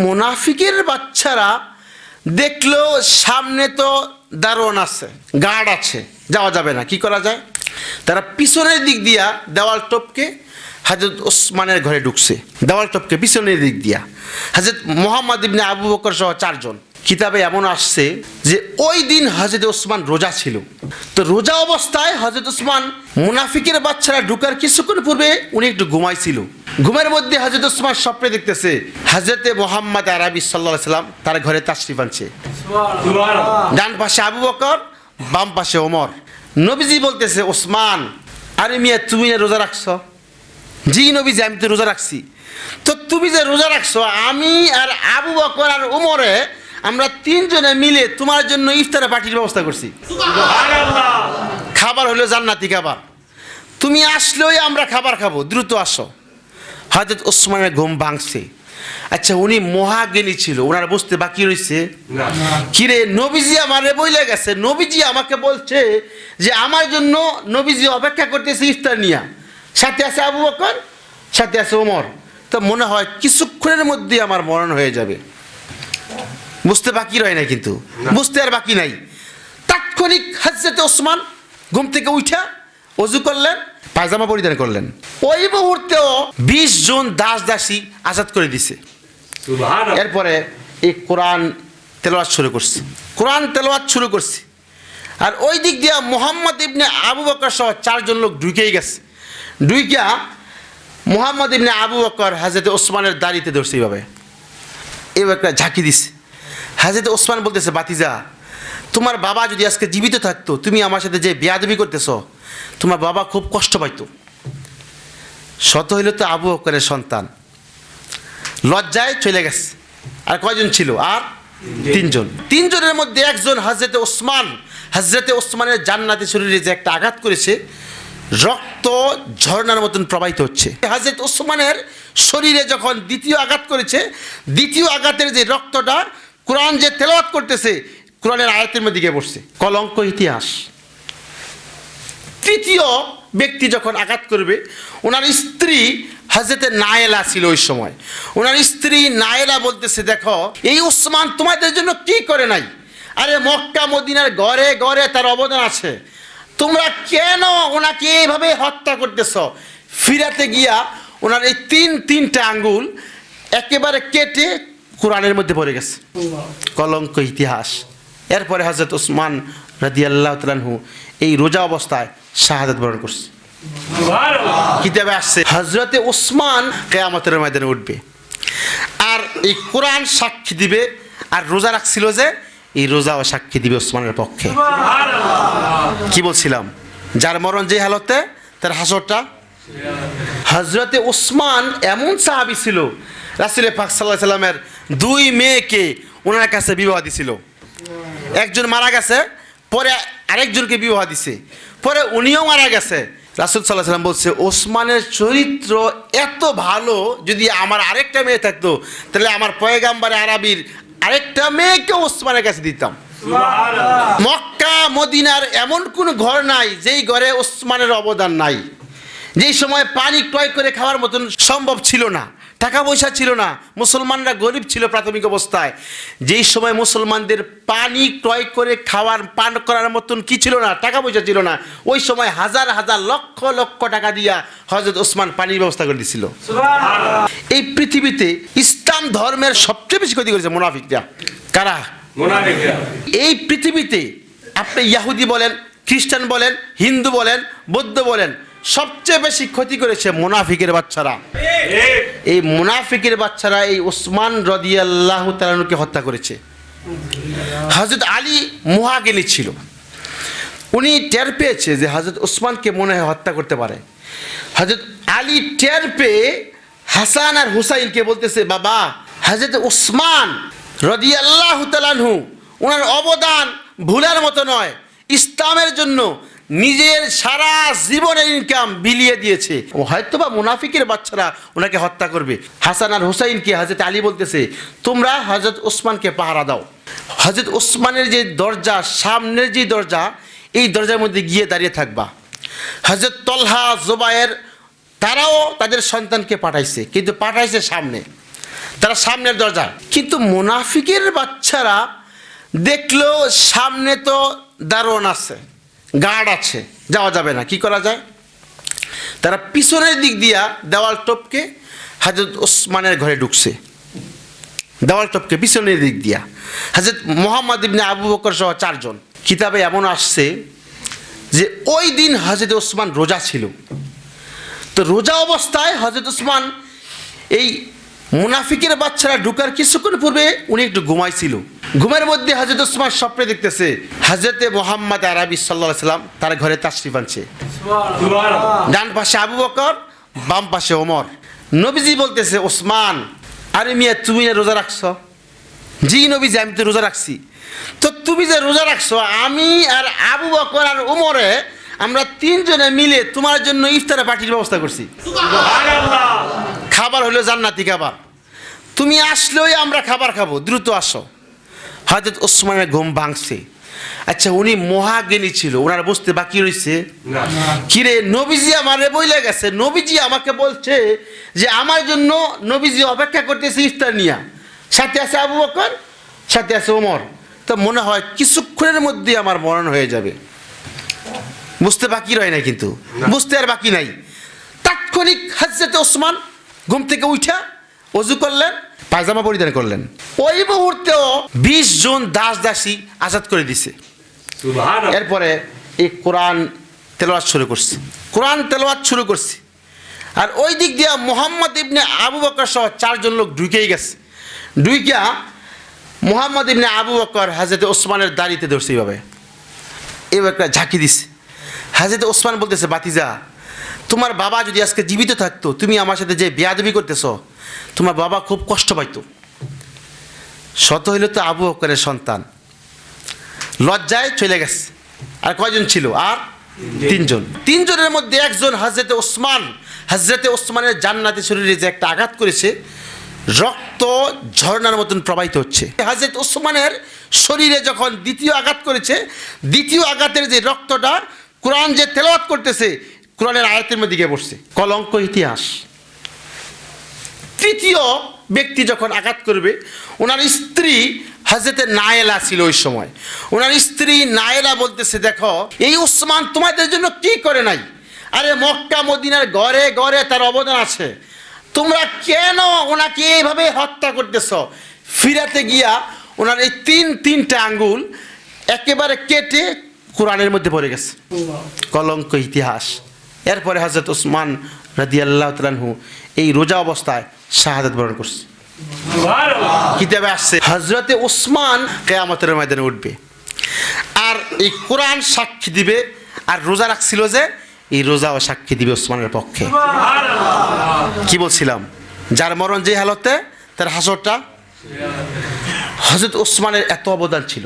মুনাফিকের বাচ্চারা দেখলো সামনে তো দারোয়ান আছে, গার্ড আছে, যাওয়া যাবে না, কি করা যায়? তারা পিছনের দিক দিয়া দেওয়াল টপকে হযরত ওসমানের ঘরে ঢুকছে। দেওয়াল টপকে পিছনের দিক দিয়া হযরত মুহাম্মদ ইবনে আবু বকর সহ 4 জন। কিতাবে এমন আসছে যে ওই দিন হযরত ওসমান রোজা ছিল। তো রোজা অবস্থায় হযরত ওসমান মুনাফিকের বাচ্চারা ঢুকার কিছুক্ষণ পূর্বে উনি একটু ঘুমাইছিল। ঘুমের মধ্যে হযরত ওসমান স্বপ্নে দেখতেছে হযরতে মুহাম্মদ আরবি সাল্লাল্লাহু আলাইহি সাল্লাম তার ঘরে তাশরিফ আনছে। ডান পাশে আবু বকর, বাম পাশে ওমর। নবীজি বলতেছে, ওসমান, আরে মিয়া তুমি না রোজা রাখছো? জি নবীজি, আমি তো রোজা রাখছি। তো তুমি যে রোজা রাখছো, আমি আর আবু বকর আর ওমরে আমরা 3 জনে মিলে তোমার জন্য ইফতারের পার্টির ব্যবস্থা করছি। খাবার হলো জান্নাতি খাবার, তুমি আসলেই আমরা খাবার খাবো, দ্রুত আসো। হযরত ওসমানের ঘুম ভাঙছে। আচ্ছা, উনি মহাজ্ঞানী ছিল, ওনার বুঝতে বাকি রয়েছে কিরে নবীজি আমারে বইলে গেছে, নবীজি আমাকে বলছে যে আমার জন্য নবীজি অপেক্ষা করতেছে ইফতার নিয়া, সাথে আছে আবু বকর, সাথে আছে ওমর। তো মনে হয় কিছুক্ষণের মধ্যে আমার মরণ হয়ে যাবে। বুঝতে বাকি রয় না, কিন্তু বুঝতে আর বাকি নাই। তাৎক্ষণিক হযরত ওসমান ঘুম থেকে উঠা ওযু করলেন, পায়জামা পরিধান করলেন। ওই মুহূর্তেও 20 জন দাস দাসী আজাদ করে দিছে। এরপরে এই কোরআন তেলাওয়াত শুরু করছে। আর ওই দিক দিয়া মুহাম্মদ ইবনে আবু বকর সহ 4 জন লোক ঢুকেই গেছে। ঢুইকা মুহাম্মদ ইবনে আবু বকর হযরত ওসমানের দাড়িতে ধরছে, এইভাবে একটা ঝাঁকি দিছে। হযরত ওসমান বলতেছে, বাতিজা, তোমার বাবা যদি আজকে জীবিত থাকতো, তুমি আমার সাথে যে বেয়াদবি করতেছ, তোমার বাবা খুব কষ্ট পাইতো। শত হইল তো আবু বকরের সন্তান, লজ্জায় চলে গেছে। আর কয়জন ছিল? আর 3 জন। 3 জনের মধ্যে একজন হযরতে ওসমান। হযরতে ওসমানের জান্নাতি শরীরে যে একটা আঘাত করেছে, রক্ত ঝর্ণার মতন প্রবাহিত হচ্ছে। হযরত ওসমানের শরীরে যখন দ্বিতীয় আঘাত করেছে, দ্বিতীয় আঘাতের যে রক্তটা কোরআন যে তেলাওয়াত করতেছে, কোরআনের আয়াতের মধ্যে গিয়ে পড়ছে। কলঙ্ক ইতিহাস। তৃতীয় ব্যক্তি যখন আঘাত করবে, ওনার স্ত্রী হযরতে নায়েলা ছিল ওই সময়। ওনার স্ত্রী নায়েলা বলতেছে, দেখো এই ওসমান তোমাদের জন্য কি করে নাই? আরে মক্কা মদিনার ঘরে ঘরে তার অবদান আছে, তোমরা কেন ওনাকে এইভাবে হত্যা করতেছ? ফিরাতে গিয়া ওনার এই তিনটা আঙ্গুল একেবারে কেটে কোরআনের মধ্যে পড়ে গেছে। কলঙ্ক ইতিহাস। এরপরে হযরত ওসমান রাদিয়াল্লাহু তাআলা আনহু এই রোজা অবস্থায় শাহাদাত বরণ করছে। কিতাবে আসছে হযরতে ওসমান কিয়ামতের ময়দানে উঠবে, আর এই কোরআন সাক্ষী দিবে। আর রোজা রাখছিল যে, এই রোজাও সাক্ষী দিবে ওসমানের পক্ষে। কি বলছিলাম? যার মরণ যে হালতে, তার হাসরটা। হযরতে ওসমান এমন সাহাবী ছিল, রাসূল পাক সাল্লাল্লাহু আলাইহি সাল্লামের 2 মেয়েকে ওনার কাছে বিবাহ দিছিল। একজন মারা গেছে, পরে আরেকজনকে বিবাহ দিছে, পরে উনিও মারা গেছে। রাসূল সাল্লাল্লাহু আলাইহি সাল্লাম বলছে, ওসমানের চরিত্র এত ভালো, যদি আমার আরেকটা মেয়ে থাকতো, তাহলে আমার পয়গাম্বর আরবির আরেকটা মেয়েকে ওসমানের কাছে দিতাম। মক্কা মদিনার এমন কোন ঘর নাই যেই ঘরে ওসমানের অবদান নাই। যেই সময় পানি ক্রয় করে খাওয়ার মতন সম্ভব ছিল না, টাকা পয়সা ছিল না, মুসলমানরা গরিব ছিল প্রাথমিক অবস্থায়। যেই সময় মুসলমানদের পানি ক্রয় করে পান করার মতন কি ছিল না, টাকা পয়সা ছিল না, ওই সময় হাজার হাজার লক্ষ লক্ষ টাকা দিয়া হযরত ওসমান পানির ব্যবস্থা করে দিয়েছিল। এই পৃথিবীতে ইসলাম ধর্মের সবচেয়ে বেশি ক্ষতি করেছে মুনাফিকরা। কারা? মুনাফিকরা। এই পৃথিবীতে আপনি ইহুদি বলেন, খ্রিস্টান বলেন, হিন্দু বলেন, বৌদ্ধ বলেন, সবচেয়ে বেশি ক্ষতি করেছে মুনাফিকের বাচ্চারা। এই মুনাফিকের বাচ্চারা এই ওসমান রাদিয়াল্লাহু তাআলা আনহুকে হত্যা করেছে। হযরত আলী মহাজ্ঞানী ছিল, উনি টের পেয়েছে যে হযরত ওসমানকে মনে হয় হত্যা করতে পারে। হযরত আলী টের পেয়ে হাসান আর হুসাইনকে বলতেছে, বাবা, হযরত ওসমান রাদিয়াল্লাহু তাআলা আনহু ওনার অবদান ভুলার মতো নয়। ইসলামের জন্য নিজের সারা জীবনের ইনকাম বিলিয়ে দিয়েছে, ও হয়তোবা মুনাফিকের বাচ্চারা ওনাকে হত্যা করবে। হাসান আর হুসাইনকে হযরত আলী বলতেছে, তোমরা হযরত ওসমানকে পাহারা দাও। হযরত ওসমানের যে দরজা, সামনের যে দরজা, এই দরজার মধ্যে গিয়ে দাঁড়িয়ে থাকবা। হযরত তলহা, জুবায়ের, তারাও তাদের সন্তানকে পাঠাইছে, কিন্তু পাঠাইছে সামনে। তারা সামনের দরজা। কিন্তু মুনাফিকের বাচ্চারা দেখলো সামনে তো দারোয়ান আছে, গার্ড আছে, যাওয়া যাবে না। কি করা যায়? তারা পিছনের দিক দিয়া দেওয়াল টপকে হযরত ওসমানের ঘরে ঢুকছে। দেওয়াল টপকে পিছনের দিক দিয়া হযরত মুহাম্মদ ইবনে আবু বকর সহ 4 জন। কিতাবে এমন আসছে যে ওই দিন হযরত ওসমান রোজা ছিল। তো রোজা অবস্থায় হযরত ওসমান এই মুনাফিকের বাচ্চারা ঢুকার কিছুক্ষণ পূর্বে উনি একটু ঘুমাইছিল। ঘুমের মধ্যে হযরত ওসমান স্বপ্নে দেখতেছে হযরতে মুহাম্মদ আরবি সাল্লাল্লাহু আলাইহি সাল্লাম তার ঘরে তাশরিফ আনছে। ডান পাশে আবু বকর, বাম পাশে ওমর। নবীজি বলতেছে, ওসমান, আরে মিয়া তুমি না রোজা রাখছো? জি নবীজি, আমি তো রোজা রাখছি। তো তুমি যে রোজা রাখছো, আমি আর আবু বকর আর ওমরে আমরা 3 জনে মিলে তোমার জন্য ইফতারে পার্টির ব্যবস্থা করছি। খাবার হলো জান্নাতি খাবার, তুমি আসলেই আমরা খাবার খাবো, দ্রুত আসো। হযরত ওসমানের ঘুম ভাঙছে। আচ্ছা, উনি মহাজ্ঞানী ছিল, ওনার বুঝতে বাকি রয়েছে কিরে নবীজি আমারে বইলে গেছে, নবীজি আমাকে বলছে যে আমার জন্য নবীজি অপেক্ষা করতেছে ইফতার নিয়া, সাথে আছে আবু বকর, সাথে আছে ওমর। তো মনে হয় কিছুক্ষণের মধ্যে আমার মরণ হয়ে যাবে। বুঝতে বাকি রয় না, কিন্তু বুঝতে আর বাকি নাই। তাৎক্ষণিক হযরত ওসমান ঘুম থেকে উঠা ওযু করলেন, পায়জামা পরিধান করলেন। ওই মুহূর্তেও 20 জন দাস দাসী আজাদ করে দিছে। এরপরে এই কোরআন তেলাওয়াত শুরু করছে, কোরআন তেলাওয়াত শুরু করছে। আর ওই দিক দিয়া মুহাম্মদ ইবনে আবু বকর সহ 4 জন লোক ঢুকেই গেছে। ঢুকিয়া মুহাম্মদ ইবনে আবু বকর হযরত ওসমানের দাড়িতে ধরছে, এইভাবে একটা ঝাঁকি দিছে। হযরত ওসমান বলতেছে, বাতিজা, তোমার বাবা যদি আজকে জীবিত থাকতো, তুমি আমার সাথে যে বেয়াদবি করতেছো, তোমার বাবা খুব কষ্ট পাইতো। শত হইল তো আবু বকরের সন্তান, লজ্জায় চলে গেছে। আর কয়জন ছিল? আর 3 জন। 3 জনের মধ্যে একজন হযরতে ওসমান। হযরতে ওসমানের জান্নাতি শরীরে যে একটা আঘাত করেছে, রক্ত ঝর্ণার মতন প্রবাহিত হচ্ছে। হযরত ওসমানের শরীরে যখন দ্বিতীয় আঘাত করেছে, দ্বিতীয় আঘাতের যে রক্তটা কোরআন যে তেলাওয়াত করতেছে, কোরআনের আয়াতের মধ্যে গিয়ে পড়ছে। কলঙ্ক ইতিহাস। তৃতীয় ব্যক্তি যখন আঘাত করবে, ওনার স্ত্রী হযরতে নায়েলা ছিল ওই সময়। ওনার স্ত্রী নায়েলা বলতেছে, দেখো এই ওসমান তোমাদের জন্য কি করে নাই? আরে মক্কা মদিনার ঘরে ঘরে তার অবদান আছে, তোমরা কেন ওনাকে এইভাবে হত্যা করতেছ? ফিরাতে গিয়া ওনার এই তিনটা আঙ্গুল একেবারে কেটে কোরআনের মধ্যে পড়ে গেছে। কলঙ্ক ইতিহাস। এরপরে হযরত ওসমান রাদিয়াল্লাহু তাআলা আনহু এই রোজা অবস্থায় শাহাদাত বরণ করছে। কিতাবে আসছে হযরতে ওসমান কিয়ামতের ময়দানে উঠবে, আর এই কোরআন সাক্ষী দিবে। আর রোজা রাখছিল যে, এই রোজাও সাক্ষী দিবে ওসমানের পক্ষে। কি বলছিলাম? যার মরণ যে হালতে, তার হাসরটা। হযরত ওসমানের এত অবদান ছিল।